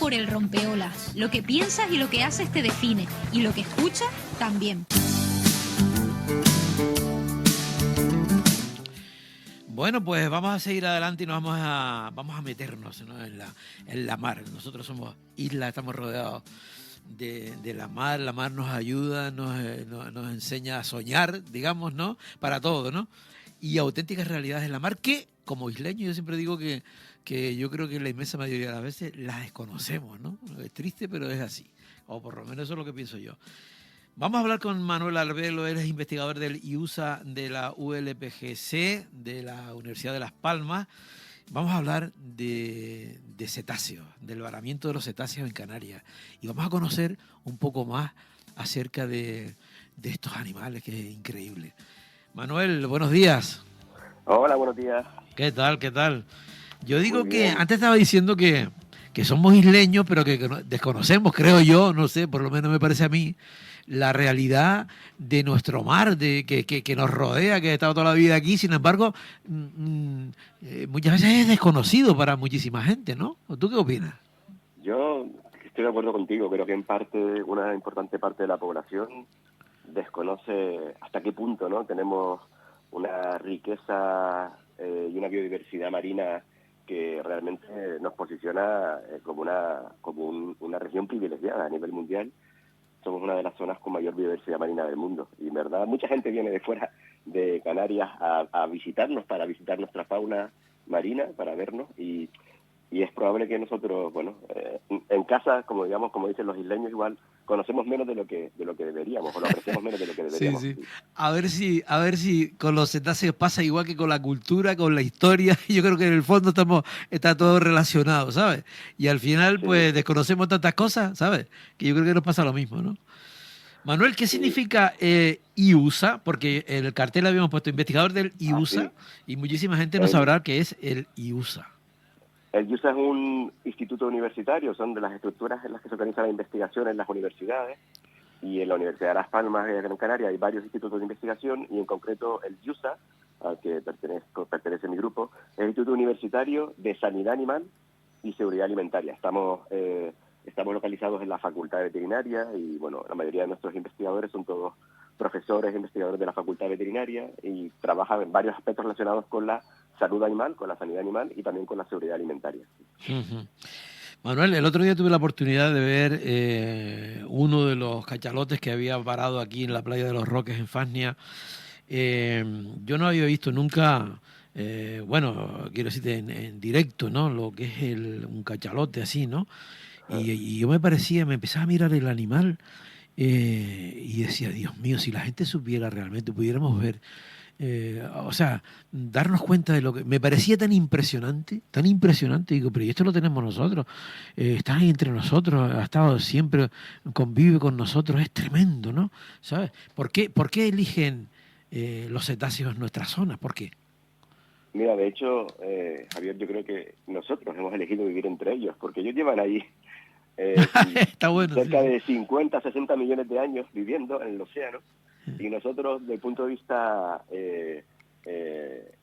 por el rompeolas. Lo que piensas y lo que haces te define, y lo que escuchas también. Bueno, pues vamos a seguir adelante y nos vamos a meternos, ¿no?, en la mar. Nosotros somos isla, estamos rodeados de la mar. La mar nos ayuda, nos enseña a soñar, digamos, ¿no?, para todo, ¿no? Y auténticas realidades en la mar que, como isleño, yo siempre digo que yo creo que la inmensa mayoría de las veces las desconocemos, ¿no? Es triste, pero es así. O por lo menos eso es lo que pienso yo. Vamos a hablar con Manuel Arbelo. Él es investigador del IUSA de la ULPGC, de la Universidad de Las Palmas. Vamos a hablar de cetáceos, del varamiento de los cetáceos en Canarias. Y vamos a conocer un poco más acerca de estos animales, que es increíble. Manuel, buenos días. Hola, buenos días. ¿Qué tal? ¿Qué tal? Yo digo Muy que bien. antes estaba diciendo que somos isleños, pero que desconocemos, creo yo, no sé, por lo menos me parece a mí, la realidad de nuestro mar, que nos rodea, que ha estado toda la vida aquí. Sin embargo, muchas veces es desconocido para muchísima gente, ¿no? ¿Tú qué opinas? Yo estoy de acuerdo contigo. Creo que en parte, una importante parte de la población desconoce hasta qué punto, ¿no?, tenemos una riqueza y una biodiversidad marina que realmente nos posiciona como una región privilegiada a nivel mundial. Somos una de las zonas con mayor biodiversidad marina del mundo. Y en verdad, mucha gente viene de fuera de Canarias a visitarnos, para visitar nuestra fauna marina, para vernos. Y es probable que nosotros, bueno, en casa, como dicen los isleños, igual conocemos menos de lo que deberíamos, o lo apreciamos menos de lo que deberíamos. Sí, sí. A ver si con los cetáceos pasa igual que con la cultura, con la historia. Yo creo que en el fondo está todo relacionado, ¿sabes? Y al final, Sí. pues, desconocemos tantas cosas, ¿sabes? Que yo creo que nos pasa lo mismo, ¿no? Manuel, ¿qué significa IUSA? Porque en el cartel habíamos puesto investigador del IUSA, y muchísima gente no sabrá qué es el IUSA. El IUSA es un instituto universitario, son de las estructuras en las que se organiza la investigación en las universidades, y en la Universidad de Las Palmas de Gran Canaria hay varios institutos de investigación, y en concreto el IUSA, al que pertenece mi grupo, es el Instituto Universitario de Sanidad Animal y Seguridad Alimentaria. Estamos localizados en la Facultad de Veterinaria, y bueno, la mayoría de nuestros investigadores son todos profesores e investigadores de la Facultad de Veterinaria, y trabajan en varios aspectos relacionados con la salud animal, con la sanidad animal y también con la seguridad alimentaria. Uh-huh. Manuel, el otro día tuve la oportunidad de ver uno de los cachalotes que había parado aquí en la playa de los Roques, en Fasnia. Yo no había visto nunca, bueno, quiero decirte, en directo, ¿no?, lo que es un cachalote así, ¿no? Y yo me empezaba a mirar el animal y decía, Dios mío, si la gente supiera realmente, pudiéramos ver, o sea, darnos cuenta de lo que me parecía tan impresionante, digo, pero ¿y esto lo tenemos nosotros? Está ahí entre nosotros, ha estado siempre, convive con nosotros, es tremendo, ¿no? ¿Sabes? ¿Por qué eligen los cetáceos en nuestra zona? ¿Por qué? Mira, de hecho, Javier, yo creo que nosotros hemos elegido vivir entre ellos, porque ellos llevan ahí Está bueno, cerca sí. de 50, 60 millones de años viviendo en el océano, y nosotros, desde el punto de vista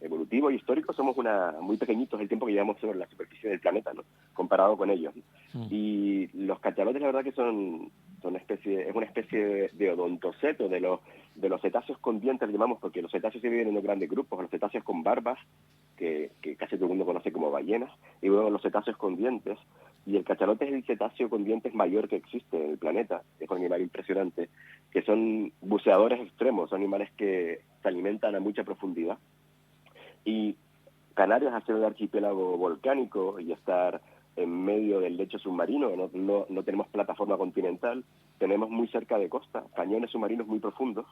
evolutivo y histórico, somos muy pequeñitos el tiempo que llevamos sobre la superficie del planeta, ¿no?, comparado con ellos. Y los cachalotes, la verdad que es una especie de odontoceto, de los cetáceos con dientes, le llamamos, porque los cetáceos se dividen en dos grandes grupos: los cetáceos con barbas, que casi todo el mundo conoce como ballenas, y luego los cetáceos con dientes. Y el cachalote es el cetáceo con dientes mayor que existe en el planeta. Es un animal impresionante, que son buceadores extremos, son animales que se alimentan a mucha profundidad. Y Canarias, al ser un archipiélago volcánico y estar en medio del lecho submarino, no tenemos plataforma continental, tenemos muy cerca de costa cañones submarinos muy profundos,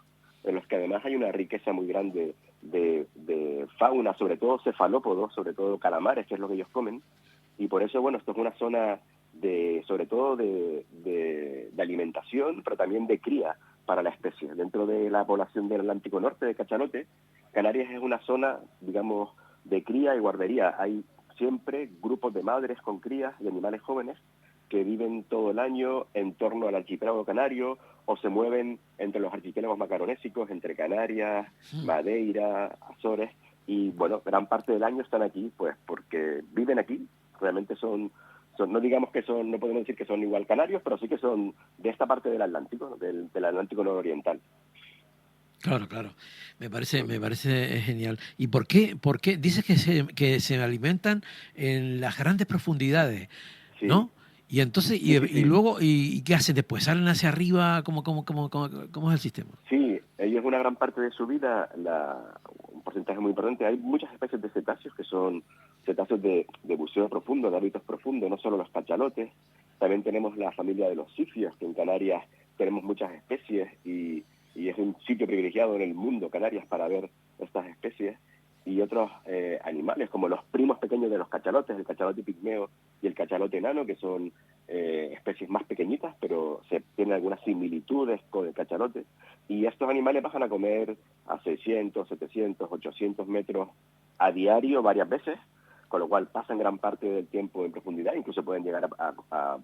en los que además hay una riqueza muy grande de fauna, sobre todo cefalópodos, sobre todo calamares, que es lo que ellos comen. Y por eso, bueno, esto es una zona sobre todo de alimentación, pero también de cría para la especie. Dentro de la población del Atlántico Norte de cachalote, Canarias es una zona, digamos, de cría y guardería. Hay siempre grupos de madres con crías y animales jóvenes que viven todo el año en torno al archipiélago canario, o se mueven entre los archipiélagos macaronésicos, entre Canarias, Madeira, Azores, y bueno, gran parte del año están aquí, pues porque viven aquí. Realmente son no digamos que son, no podemos decir que son igual canarios, pero sí que son de esta parte del Atlántico, ¿no? del Atlántico nororiental. Claro, claro. Me parece genial. ¿Y por qué? Dices que se alimentan en las grandes profundidades, Sí, ¿no? Y entonces, sí, sí, y sí. luego, ¿y qué hacen después? ¿Salen hacia arriba? ¿Cómo es el sistema? Sí, ellos una gran parte de su vida, un porcentaje muy importante, hay muchas especies de cetáceos que son cetáceos de buceo profundo, de hábitos profundos, no solo los cachalotes, también tenemos la familia de los sifios, que en Canarias tenemos muchas especies y es un sitio privilegiado en el mundo, Canarias, para ver estas especies, y otros animales, como los primos pequeños de los cachalotes, el cachalote pigmeo y el cachalote enano, que son especies más pequeñitas, pero tienen algunas similitudes con el cachalote. Y estos animales bajan a comer a 600, 700, 800 metros a diario varias veces, con lo cual pasan gran parte del tiempo en profundidad, incluso pueden llegar a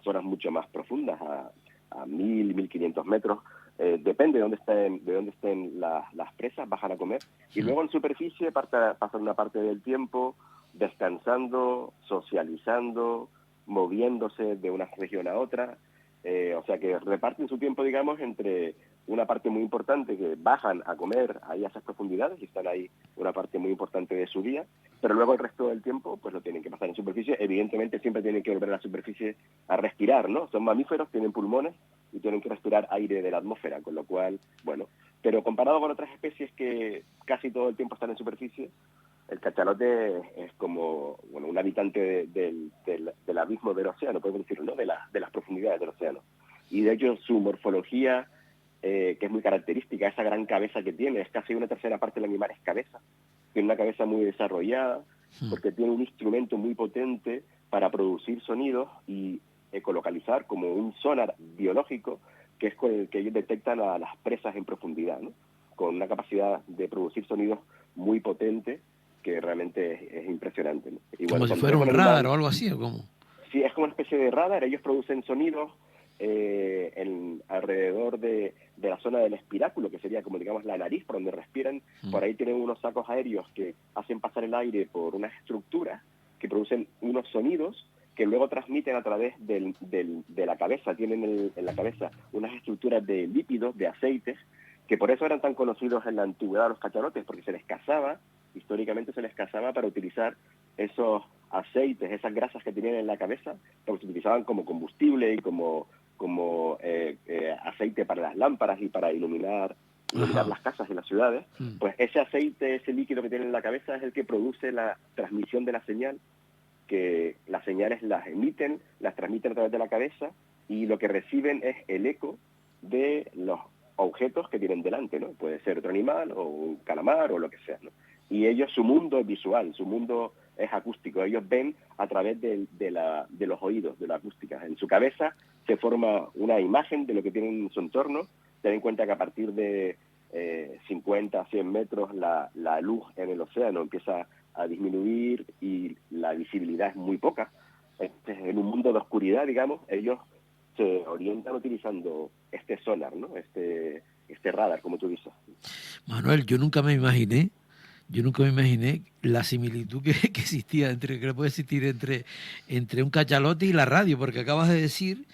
zonas mucho más profundas, a 1000, 1500 metros. Depende de dónde estén las presas, bajan a comer. Y luego en superficie pasan una parte del tiempo descansando, socializando, moviéndose de una región a otra. O sea que reparten su tiempo, digamos, entre una parte muy importante que bajan a comer ahí a esas profundidades y están ahí una parte muy importante de su día, pero luego el resto del tiempo pues lo tienen que pasar en superficie. Evidentemente siempre tienen que volver a la superficie a respirar, ¿no? Son mamíferos, tienen pulmones y tienen que respirar aire de la atmósfera, con lo cual, bueno, pero comparado con otras especies que casi todo el tiempo están en superficie, el cachalote es como un habitante del abismo del océano, podemos decirlo, ¿no? De las profundidades del océano. Y de hecho su morfología, que es muy característica, esa gran cabeza que tiene, es casi una tercera parte del animal es cabeza, tiene una cabeza muy desarrollada, porque tiene un instrumento muy potente para producir sonidos y ecolocalizar como un sonar biológico, que es con el que ellos detectan a las presas en profundidad, ¿no? Con una capacidad de producir sonidos muy potente, que realmente es impresionante, ¿no? Y Como bueno, si cuando fuera ves un un radar animal, o algo así, ¿o cómo? sí, es como una especie de radar, ellos producen sonidos alrededor de la zona del espiráculo, que sería como digamos la nariz por donde respiran. Por ahí tienen unos sacos aéreos que hacen pasar el aire por unas estructuras que producen unos sonidos que luego transmiten a través de la cabeza. Tienen en la cabeza unas estructuras de lípidos, de aceites, que por eso eran tan conocidos en la antigüedad los cachalotes, porque históricamente se les cazaba para utilizar esos aceites, esas grasas que tenían en la cabeza, porque se utilizaban como combustible y como aceite para las lámparas y para iluminar las casas y las ciudades. Pues ese aceite, ese líquido que tienen en la cabeza es el que produce la transmisión de la señal, que las señales las transmiten a través de la cabeza y lo que reciben es el eco de los objetos que tienen delante, ¿no? Puede ser otro animal o un calamar o lo que sea, ¿no? Y su mundo es visual, su mundo es acústico. Ellos ven a través de los oídos, de la acústica. En su cabeza se forma una imagen de lo que tiene en su entorno. Ten en cuenta que a partir de 50, 100 metros la luz en el océano empieza a disminuir y la visibilidad es muy poca. En un mundo de oscuridad, digamos, ellos se orientan utilizando este sonar, ¿no? Este radar, como tú dices. Manuel, yo nunca me imaginé la similitud que existía que puede existir entre un cachalote y la radio, porque acabas de decir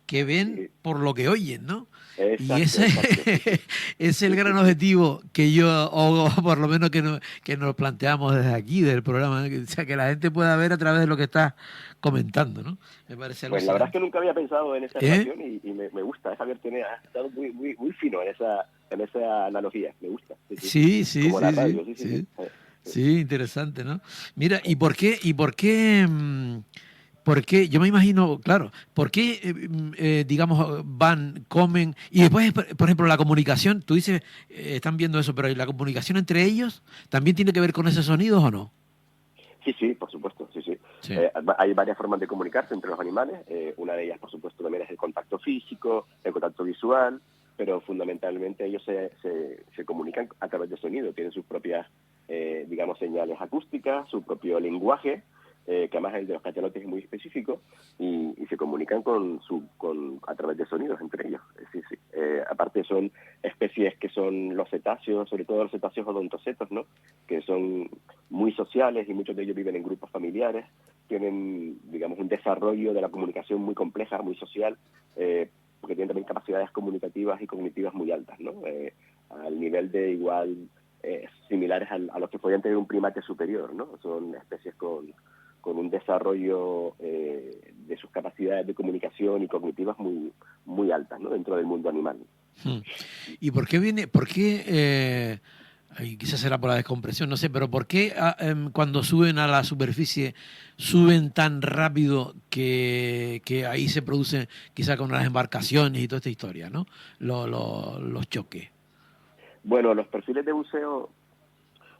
que ven Sí. por lo que oyen, ¿no? Y Exacto, ese exacto. Sí, sí. es el Sí, gran sí, sí. objetivo que yo, o por lo menos que nos planteamos desde aquí, del programa, ¿no? O sea, que la gente pueda ver a través de lo que estás comentando, ¿no? Me parece Pues la verdad es alucinante. que nunca había pensado en esa ¿Eh? relación y me gusta. Javier has estado muy, muy, muy fino en esa analogía. Me gusta. Sí, sí. Sí, sí, Como la sí, sí, radio. Sí, sí, sí. sí. Sí, interesante, ¿no? Mira, por qué? Yo me imagino, claro, ¿por qué, digamos, van, comen y después, por ejemplo, la comunicación, tú dices, están viendo eso, pero ¿y la comunicación entre ellos también tiene que ver con esos sonidos o no? Sí, sí, por supuesto, sí, sí. Sí. Hay varias formas de comunicarse entre los animales. Una de ellas, por supuesto, también es el contacto físico, el contacto visual, pero fundamentalmente ellos se comunican a través de sonido. Tienen sus propias, digamos, señales acústicas, su propio lenguaje, que además el de los cachalotes es muy específico, y se comunican a través de sonidos entre ellos. Sí, sí. Aparte son especies que son los cetáceos, sobre todo los cetáceos odontocetos, ¿no? Que son muy sociales y muchos de ellos viven en grupos familiares, tienen, digamos, un desarrollo de la comunicación muy compleja, muy social, porque tienen también capacidades comunicativas y cognitivas muy altas, ¿no? Al nivel de igual, similares a los que podrían tener un primate superior, ¿no? Son especies con un desarrollo de sus capacidades de comunicación y cognitivas muy, muy altas, ¿no? Dentro del mundo animal. ¿Y por qué y quizás será por la descompresión, no sé, pero ¿por qué cuando suben a la superficie suben tan rápido que ahí se producen quizás con las embarcaciones y toda esta historia, ¿no? Los choques. Bueno, los perfiles de buceo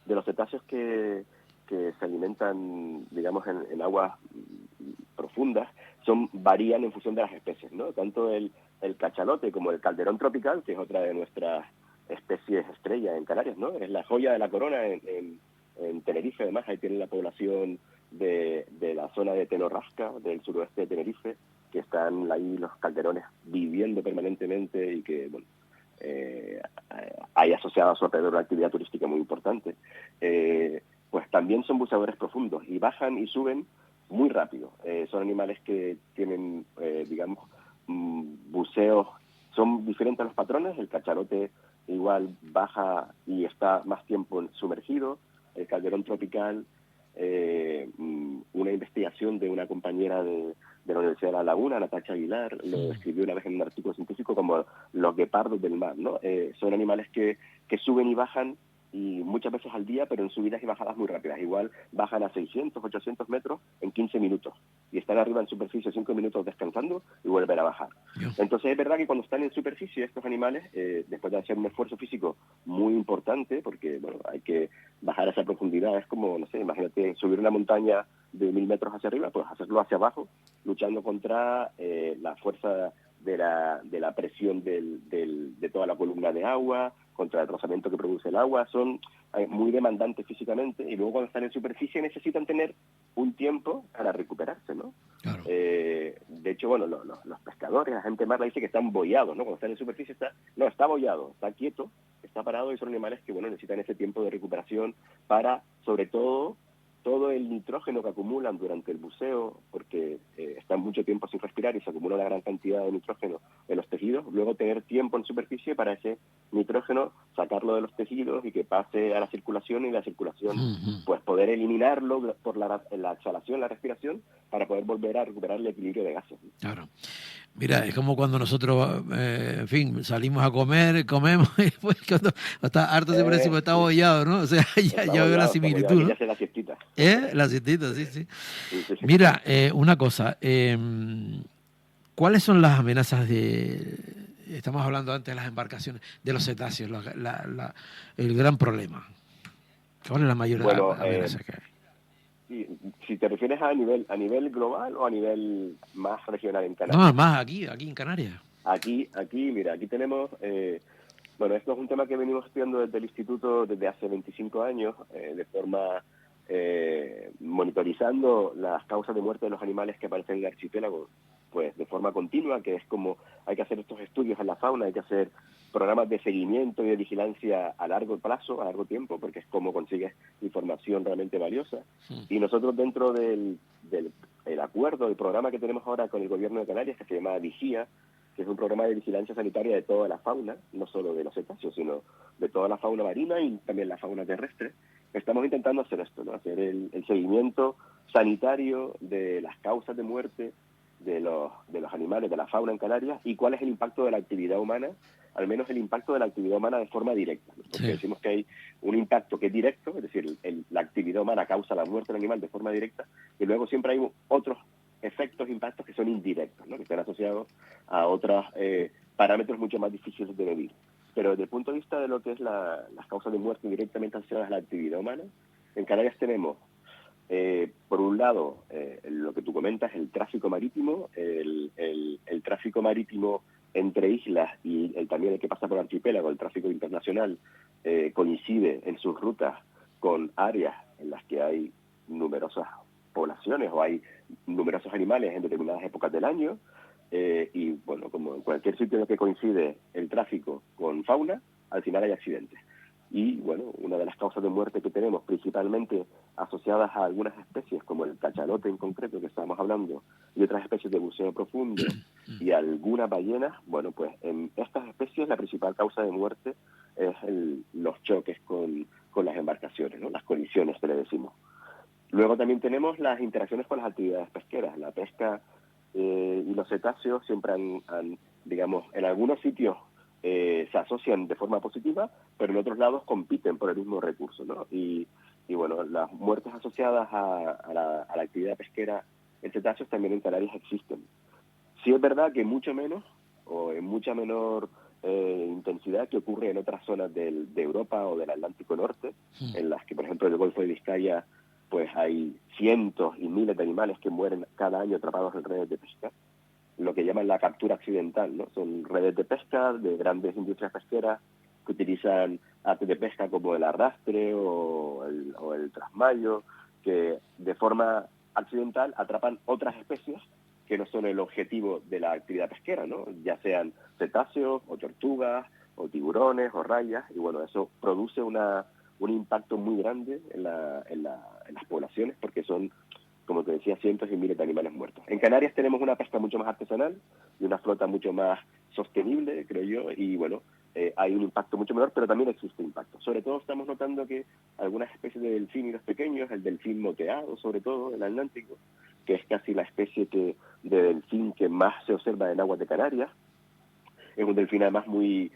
de los cetáceos que se alimentan, digamos, en aguas profundas, varían en función de las especies, ¿no? Tanto el cachalote como el calderón tropical, que es otra de nuestras especies estrella en Canarias, ¿no? Es la joya de la corona en Tenerife, además, ahí tienen la población de la zona de Tenorrasca, del suroeste de Tenerife, que están ahí los calderones viviendo permanentemente y que, bueno, hay asociado a su alrededor una actividad turística muy importante. Pues también son buceadores profundos y bajan y suben muy rápido. Son animales que tienen, digamos, buceos, son diferentes a los patrones. El cachalote igual baja y está más tiempo sumergido. El calderón tropical, una investigación de una compañera de la Universidad de La Laguna, Natacha Aguilar, lo escribió una vez en un artículo científico como los guepardos del mar, ¿no? Son animales que suben y bajan y muchas veces al día, pero en subidas y bajadas muy rápidas. Igual bajan a 600, 800 metros en 15 minutos y están arriba en superficie 5 minutos descansando y vuelven a bajar. Entonces es verdad que cuando están en superficie estos animales, después de hacer un esfuerzo físico muy importante, porque bueno, hay que bajar a esa profundidad, es como, no sé, imagínate subir una montaña de 1000 metros hacia arriba, pues hacerlo hacia abajo, luchando contra la fuerza de la presión de toda la columna de agua, contra el rozamiento que produce el agua, son muy demandantes físicamente y luego cuando están en superficie necesitan tener un tiempo para recuperarse, ¿no? Claro. De hecho, bueno, los pescadores, la gente mar la dice que están boyados, ¿no? Cuando están en superficie está boyado, está quieto, está parado y son animales que, bueno, necesitan ese tiempo de recuperación para, sobre todo el nitrógeno que acumulan durante el buceo, porque están mucho tiempo sin respirar y se acumula una gran cantidad de nitrógeno en los tejidos, luego tener tiempo en superficie para ese nitrógeno sacarlo de los tejidos y que pase a la circulación y la circulación, pues poder eliminarlo por la exhalación, la respiración, para poder volver a recuperar el equilibrio de gases. Claro. Mira, es como cuando nosotros, en fin, salimos a comer, comemos y después cuando está harto siempre decimos está bollado, ¿no? O sea, ya veo la similitud, ¿no? Ya hace la siestita. La siestita, sí, sí. Sí. Mira, una cosa, ¿cuáles son las amenazas estamos hablando antes de las embarcaciones, de los cetáceos, el gran problema? ¿Cuál es la mayor amenaza que hay? Si te refieres a nivel global o a nivel más regional en Canarias. No, más aquí en Canarias. Aquí, mira, aquí tenemos, bueno, esto es un tema que venimos estudiando desde el instituto desde hace 25 años, de forma monitorizando las causas de muerte de los animales que aparecen en el archipiélago, pues de forma continua, que es como hay que hacer estos estudios en la fauna, hay que hacer programas de seguimiento y de vigilancia a largo plazo, a largo tiempo, porque es como consigues información realmente valiosa. Y nosotros dentro del acuerdo, el programa que tenemos ahora con el gobierno de Canarias, que se llama Vigía, que es un programa de vigilancia sanitaria de toda la fauna, no solo de los cetáceos, sino de toda la fauna marina y también la fauna terrestre, estamos intentando hacer esto, ¿no? Hacer el seguimiento sanitario de las causas de muerte de los animales, de la fauna en Canarias, y cuál es el impacto de la actividad humana, al menos el impacto de la actividad humana de forma directa, ¿no? Porque decimos que hay un impacto que es directo, es decir, la actividad humana causa la muerte del animal de forma directa, y luego siempre hay otros efectos, impactos que son indirectos, ¿no? Que están asociados a otros parámetros mucho más difíciles de medir. Pero desde el punto de vista de lo que es las causas de muerte directamente asociadas a la actividad humana, en Canarias tenemos, por un lado, lo que tú comentas, el tráfico marítimo, el tráfico marítimo entre islas y también el que pasa por el archipiélago, el tráfico internacional, coincide en sus rutas con áreas en las que hay numerosas poblaciones o hay numerosos animales en determinadas épocas del año, y bueno, como en cualquier sitio en el que coincide el tráfico con fauna, al final hay accidentes. Y bueno, una de las causas de muerte que tenemos, principalmente asociadas a algunas especies, como el cachalote en concreto que estábamos hablando, y otras especies de buceo profundo, y algunas ballenas, bueno, pues en estas especies la principal causa de muerte es los choques con las embarcaciones, ¿no? Las colisiones que le decimos. Luego también tenemos las interacciones con las actividades pesqueras. La pesca y los cetáceos siempre digamos, en algunos sitios se asocian de forma positiva, pero en otros lados compiten por el mismo recurso, ¿no? Y bueno, las muertes asociadas a la actividad pesquera en cetáceos también en Canarias existen. Sí es verdad que mucho menos, o en mucha menor intensidad que ocurre en otras zonas de Europa o del Atlántico Norte, en las que, por ejemplo, en el Golfo de Vizcaya, pues hay cientos y miles de animales que mueren cada año atrapados en redes de pesca, lo que llaman la captura accidental, ¿no? Son redes de pesca de grandes industrias pesqueras que utilizan artes de pesca como el arrastre o el trasmayo, que de forma accidental atrapan otras especies que no son el objetivo de la actividad pesquera, ¿no? Ya sean cetáceos o tortugas o tiburones o rayas, y bueno, eso produce un impacto muy grande en las poblaciones, porque son, como te decía, cientos y miles de animales muertos. En Canarias tenemos una pesca mucho más artesanal y una flota mucho más sostenible, creo yo, y bueno, hay un impacto mucho menor, pero también existe impacto. Sobre todo estamos notando que algunas especies de delfínidos pequeños, el delfín moteado, sobre todo en el Atlántico, que es casi la especie de delfín que más se observa en aguas de Canarias, es un delfín además muy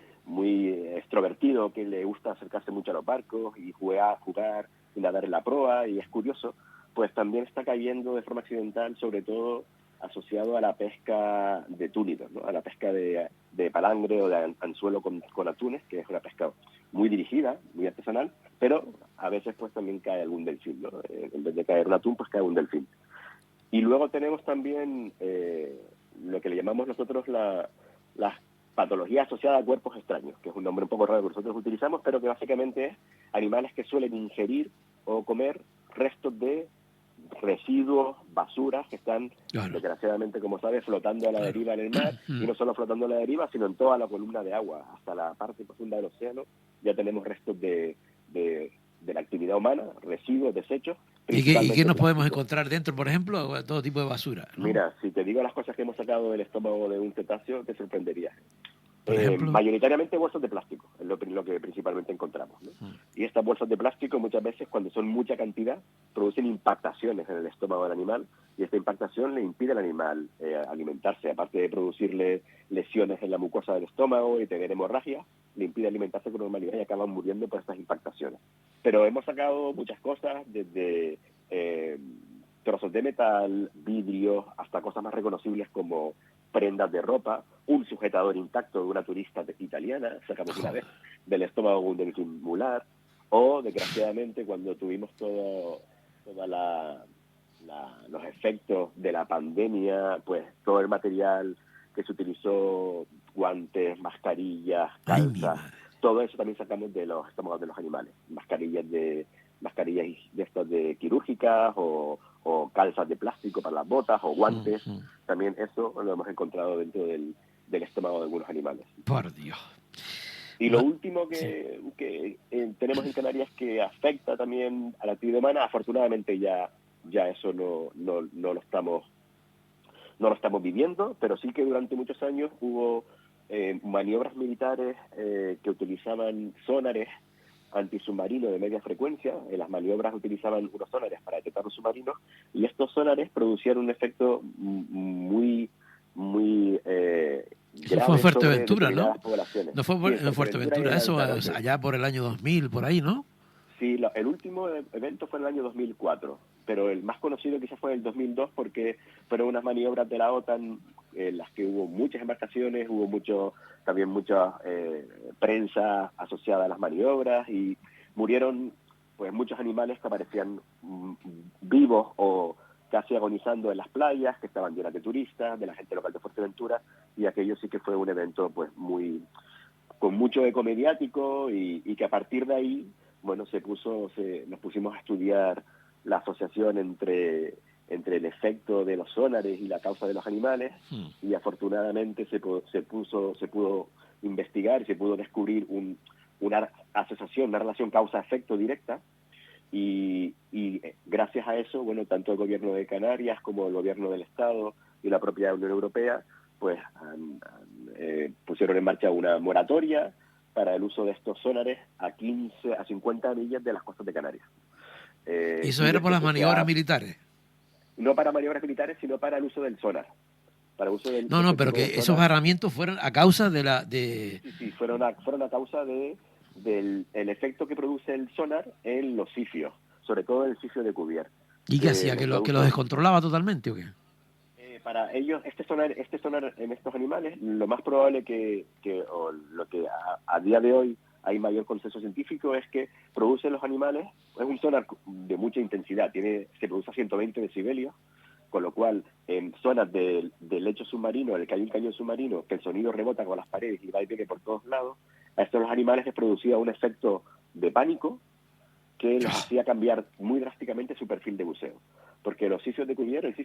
extrovertido, que le gusta acercarse mucho a los barcos y jugar y nadar en la proa, y es curioso, pues también está cayendo de forma accidental, sobre todo asociado a la pesca de túnidos, ¿no? A la pesca de palangre o de anzuelo con atunes, que es una pesca muy dirigida, muy artesanal, pero a veces pues también cae algún delfín, ¿no? En vez de caer un atún, pues cae un delfín. Y luego tenemos también lo que le llamamos nosotros las patologías asociadas a cuerpos extraños, que es un nombre un poco raro que nosotros utilizamos, pero que básicamente es animales que suelen ingerir o comer restos de residuos, basuras que están, claro, desgraciadamente, como sabes, flotando a la deriva en el mar, y no solo flotando a la deriva, sino en toda la columna de agua, hasta la parte profunda del océano, ya tenemos restos de la actividad humana, residuos, desechos. ¿Y qué nos podemos encontrar dentro, por ejemplo? Todo tipo de basura, ¿no? Mira, si te digo las cosas que hemos sacado del estómago de un cetáceo, te sorprenderías. Por ejemplo, mayoritariamente bolsas de plástico, es lo que principalmente encontramos, ¿no? Y estas bolsas de plástico muchas veces, cuando son mucha cantidad, producen impactaciones en el estómago del animal, y esta impactación le impide al animal alimentarse, aparte de producirle lesiones en la mucosa del estómago y tener hemorragia, le impide alimentarse con normalidad y acaban muriendo por estas impactaciones. Pero hemos sacado muchas cosas, desde trozos de metal, vidrio, hasta cosas más reconocibles como prendas de ropa, un sujetador intacto de una turista italiana, sacamos una vez del estómago de un delfín mular, o desgraciadamente cuando tuvimos todos los efectos de la pandemia, pues todo el material que se utilizó, guantes, mascarillas, calzas, todo eso también sacamos de los estómagos de los animales, mascarillas de estas de quirúrgicas o calzas de plástico para las botas o guantes, también eso lo hemos encontrado dentro del estómago de algunos animales. Por Dios. Y lo último que tenemos en Canarias que afecta también a la actividad humana, afortunadamente ya eso no lo estamos viviendo, pero sí que durante muchos años hubo maniobras militares que utilizaban sonares antisubmarino de media frecuencia. En las maniobras utilizaban unos sonares para detectar los submarinos, y estos sonares producían un efecto muy eso fue en Fuerteventura, ¿no? No fue en Fuerteventura, eso allá por el año 2000, por ahí, ¿no? Sí, el último evento fue en el año 2004, pero el más conocido quizás fue el 2002, porque fueron unas maniobras de la OTAN en las que hubo muchas embarcaciones, hubo también mucha prensa asociada a las maniobras, y murieron pues muchos animales que aparecían vivos o casi agonizando en las playas, que estaban llenas de turistas, de la gente local de Fuerteventura, y aquello sí que fue un evento pues con mucho eco mediático, y que a partir de ahí, bueno, nos pusimos a estudiar la asociación entre entre el efecto de los sonares y la causa de los animales, y afortunadamente se pudo investigar y se pudo descubrir una asociación, una relación causa-efecto directa, y gracias a eso, bueno, tanto el gobierno de Canarias como el gobierno del Estado y la propia Unión Europea, pues pusieron en marcha una moratoria para el uso de estos sonares a 50 millas de las costas de Canarias. ¿Y eso era por las maniobras militares? No para maniobras militares, sino para el uso del sonar. Para uso del No, pero que esos varamientos fueron a causa de... Sí, fueron a causa del efecto que produce el sonar en los sifios, sobre todo el sifio de Cuvier. ¿Y qué hacía? ¿Que lo descontrolaba totalmente o qué? Para ellos, este sonar en estos animales, lo más probable o lo que a día de hoy hay mayor consenso científico es que producen los animales, es un sonar de mucha intensidad, se produce a 120 decibelios, con lo cual en zonas del lecho submarino, en el que hay un cañón submarino, que el sonido rebota con las paredes y va y viene por todos lados, a estos los animales les producía un efecto de pánico que los hacía cambiar muy drásticamente su perfil de buceo. Porque el sifio de Cuvier es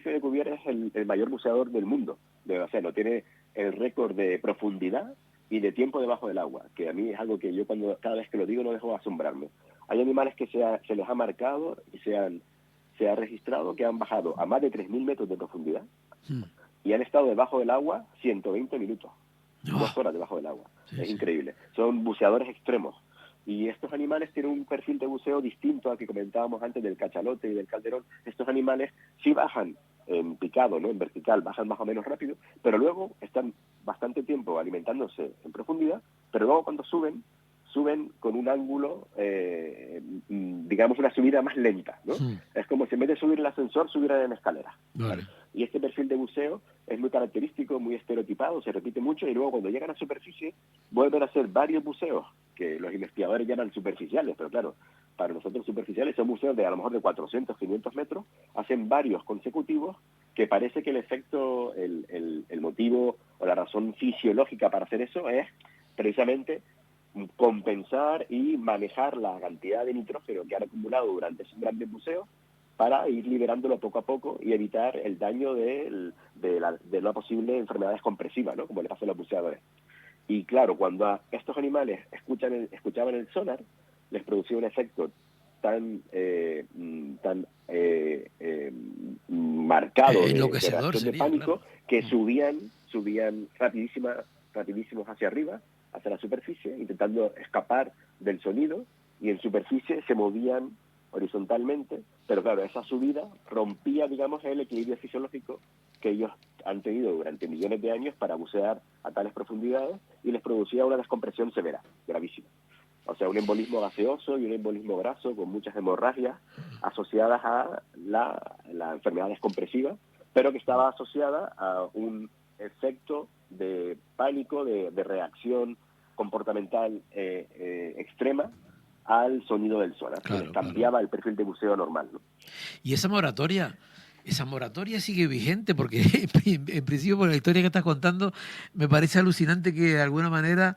el mayor buceador del mundo del océano, tiene el récord de profundidad y de tiempo debajo del agua, que a mí es algo que yo cada vez que lo digo no dejo de asombrarme. Hay animales que se les ha marcado y se ha registrado que han bajado a más de 3.000 metros de profundidad y han estado debajo del agua 120 minutos, 2 horas debajo del agua. Es increíble. Son buceadores extremos. Y estos animales tienen un perfil de buceo distinto al que comentábamos antes del cachalote y del calderón. Estos animales sí bajan en picado, ¿no? En vertical, bajan más o menos rápido, pero luego están bastante tiempo alimentándose en profundidad, pero luego cuando suben con un ángulo, digamos, una subida más lenta, ¿no? Es como si en vez de subir el ascensor, subieran en escalera. Vale. Y este perfil de buceo es muy característico, muy estereotipado, se repite mucho, y luego cuando llegan a superficie vuelven a hacer varios buceos que los investigadores llaman superficiales, pero claro, para nosotros superficiales son buceos de a lo mejor de 400, 500 metros, hacen varios consecutivos que parece que el efecto, el motivo o la razón fisiológica para hacer eso es precisamente compensar y manejar la cantidad de nitrógeno que han acumulado durante esos grandes buceos para ir liberándolo poco a poco y evitar el daño de la posible enfermedades compresivas, ¿no? Como le pasa a los buceadores. Y claro, cuando a estos animales escuchaban el sonar, les producía un efecto tan marcado de reacción de pánico, claro, que subían rapidísimos hacia arriba, hacia la superficie, intentando escapar del sonido, y en superficie se movían horizontalmente, pero claro, esa subida rompía, digamos, el equilibrio fisiológico que ellos han tenido durante millones de años para bucear a tales profundidades, y les producía una descompresión severa, gravísima. O sea, un embolismo gaseoso y un embolismo graso con muchas hemorragias asociadas a la enfermedad descompresiva, pero que estaba asociada a un efecto de pánico, de reacción comportamental extrema al sonido del sonar, que les cambiaba el perfil de buceo normal, ¿no? Y esa moratoria sigue vigente, porque en principio, por la historia que estás contando, me parece alucinante que de alguna manera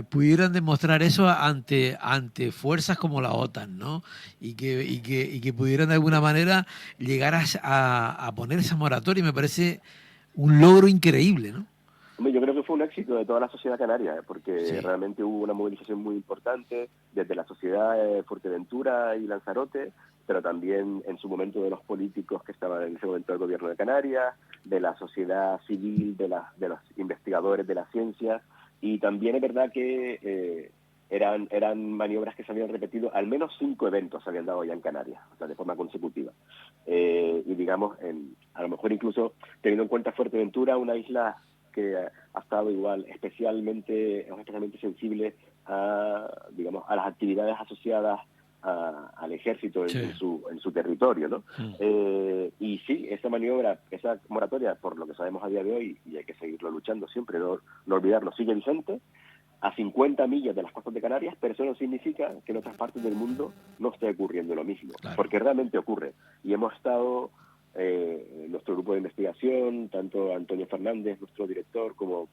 pudieran demostrar eso ante fuerzas como la OTAN, ¿no? Y que pudieran de alguna manera llegar a poner esa moratoria. Me parece un logro increíble, ¿no? Yo creo que fue un éxito de toda la sociedad canaria, porque realmente hubo una movilización muy importante desde la sociedad de Fuerteventura y Lanzarote, pero también en su momento de los políticos que estaban en ese momento del gobierno de Canarias, de la sociedad civil, de los investigadores de la ciencia, y también es verdad que eran maniobras que se habían repetido, al menos 5 eventos se habían dado ya en Canarias, o sea, de forma consecutiva. Y digamos, a lo mejor incluso teniendo en cuenta Fuerteventura, una isla que ha estado igual especialmente sensible a las actividades asociadas al ejército en su territorio, ¿no? Y sí, esa maniobra, esa moratoria, por lo que sabemos a día de hoy, y hay que seguirlo luchando siempre, no olvidarlo, sigue vigente a 50 millas de las costas de Canarias, pero eso no significa que en otras partes del mundo no esté ocurriendo lo mismo, porque realmente ocurre. Y hemos estado, nuestro grupo de investigación, tanto Antonio Fernández, nuestro director, como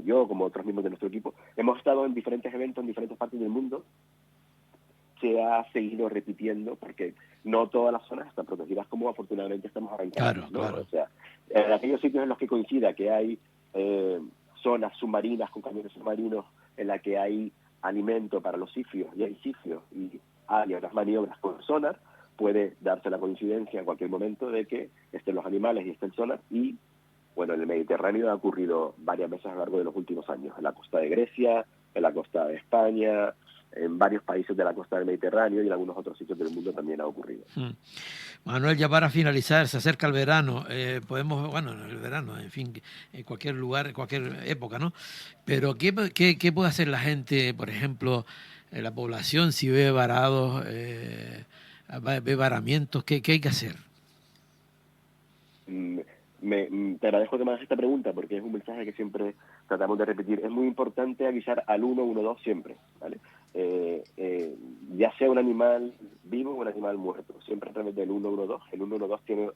yo, como otros miembros de nuestro equipo, hemos estado en diferentes eventos en diferentes partes del mundo. Se ha seguido repitiendo porque no todas las zonas están protegidas como afortunadamente estamos ahora en Canarias, ¿no? Claro. O sea, en aquellos sitios en los que coincida que hay zonas submarinas con camiones submarinos en la que hay alimento para los sifios y hay sifios y hay otras maniobras con sonar, puede darse la coincidencia en cualquier momento de que estén los animales y esté el sonar. Y bueno, en el Mediterráneo ha ocurrido varias veces a lo largo de los últimos años, en la costa de Grecia, en la costa de España, en varios países de la costa del Mediterráneo y en algunos otros sitios del mundo también ha ocurrido. Manuel, ya para finalizar, se acerca el verano, podemos, bueno, el verano, en fin, en cualquier lugar, en cualquier época, ¿no? Pero ¿qué puede hacer la gente, por ejemplo, la población, si ve varados, ve varamientos, ¿qué hay que hacer? Te agradezco que me hagas esta pregunta porque es un mensaje que siempre tratamos de repetir. Es muy importante avisar al 112 siempre, ¿vale? Ya sea un animal vivo o un animal muerto, siempre a través del 112. El 112 tiene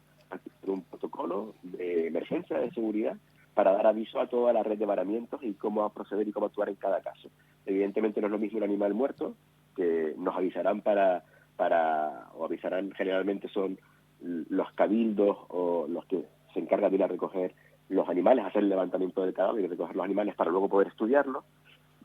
un protocolo de emergencia, de seguridad, para dar aviso a toda la red de varamientos y cómo proceder y cómo actuar en cada caso. Evidentemente no es lo mismo un animal muerto, que nos avisarán o avisarán, generalmente son los cabildos o los que se encargan de ir a recoger los animales, hacer el levantamiento del cadáver y recoger los animales para luego poder estudiarlos.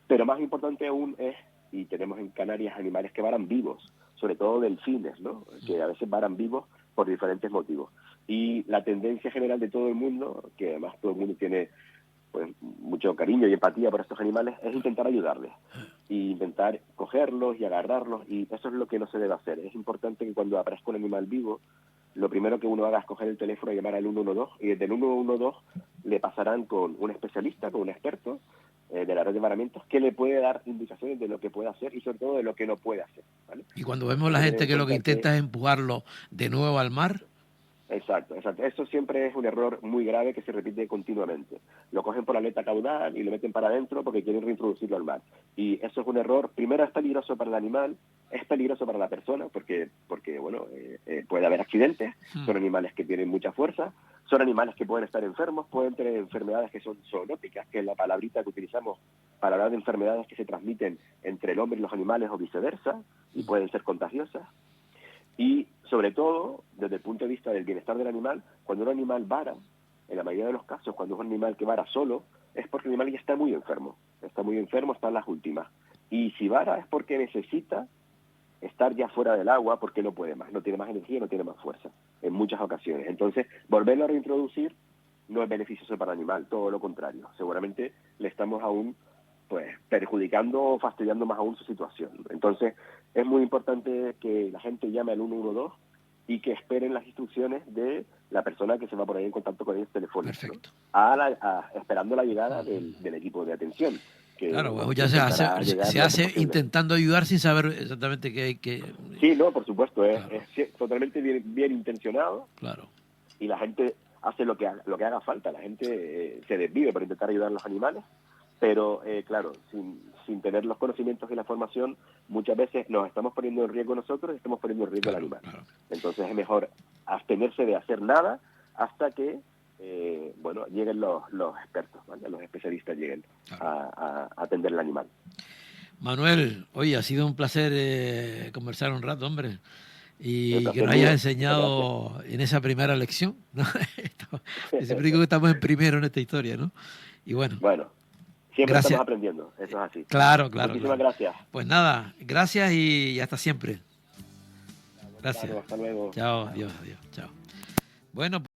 Pero más importante aún es, y tenemos en Canarias animales que varan vivos, sobre todo delfines, ¿no? Que a veces varan vivos por diferentes motivos. Y la tendencia general de todo el mundo, que además todo el mundo tiene pues mucho cariño y empatía por estos animales, es intentar ayudarles e intentar cogerlos y agarrarlos, y eso es lo que no se debe hacer. Es importante que cuando aparezca un animal vivo, lo primero que uno haga es coger el teléfono y llamar al 112, y desde el 112 le pasarán con un especialista, con un experto de la red de varamientos, que le puede dar indicaciones de lo que puede hacer y sobre todo de lo que no puede hacer, ¿vale? Y cuando vemos la gente que lo que intenta es empujarlo de nuevo al mar. Exacto. Eso siempre es un error muy grave que se repite continuamente. Lo cogen por la aleta caudal y lo meten para adentro porque quieren reintroducirlo al mar. Y eso es un error. Primero, es peligroso para el animal, es peligroso para la persona porque bueno, puede haber accidentes. Son animales que tienen mucha fuerza, son animales que pueden estar enfermos, pueden tener enfermedades que son zoonóticas, que es la palabrita que utilizamos para hablar de enfermedades que se transmiten entre el hombre y los animales o viceversa, y pueden ser contagiosas. Y sobre todo, desde el punto de vista del bienestar del animal, cuando un animal vara, en la mayoría de los casos, cuando es un animal que vara solo, es porque el animal ya está muy enfermo, está en las últimas. Y si vara es porque necesita estar ya fuera del agua, porque no puede más, no tiene más energía, no tiene más fuerza, en muchas ocasiones. Entonces, volverlo a reintroducir no es beneficioso para el animal, todo lo contrario. Seguramente le estamos aún perjudicando o fastidiando más aún su situación. Entonces, es muy importante que la gente llame al 112 y que esperen las instrucciones de la persona que se va a poner en contacto con ellos telefónicamente, Perfecto. ¿no? Esperando la llegada del equipo de atención. Que, claro, bueno, ya se hace intentando ayudar sin saber exactamente qué hay que... Sí, no, por supuesto, claro. es totalmente bien intencionado. Claro. Y la gente hace lo que haga falta, la gente se desvive para intentar ayudar a los animales, pero claro, sin tener los conocimientos y la formación, muchas veces nos estamos poniendo en riesgo nosotros y estamos poniendo en riesgo al animal. Claro. Entonces es mejor abstenerse de hacer nada hasta que lleguen los expertos, ¿vale? Los especialistas lleguen a atender el animal. Manuel, oye, ha sido un placer conversar un rato, hombre, y que nos hayas enseñado en esa primera lección, ¿no? Siempre digo que estamos en primero en esta historia, ¿no? Y bueno. Siempre estamos aprendiendo, eso es así. Claro. Muchísimas gracias. Pues nada, gracias y hasta siempre. Gracias. Claro, hasta luego. Chao, adiós, chao. Bueno.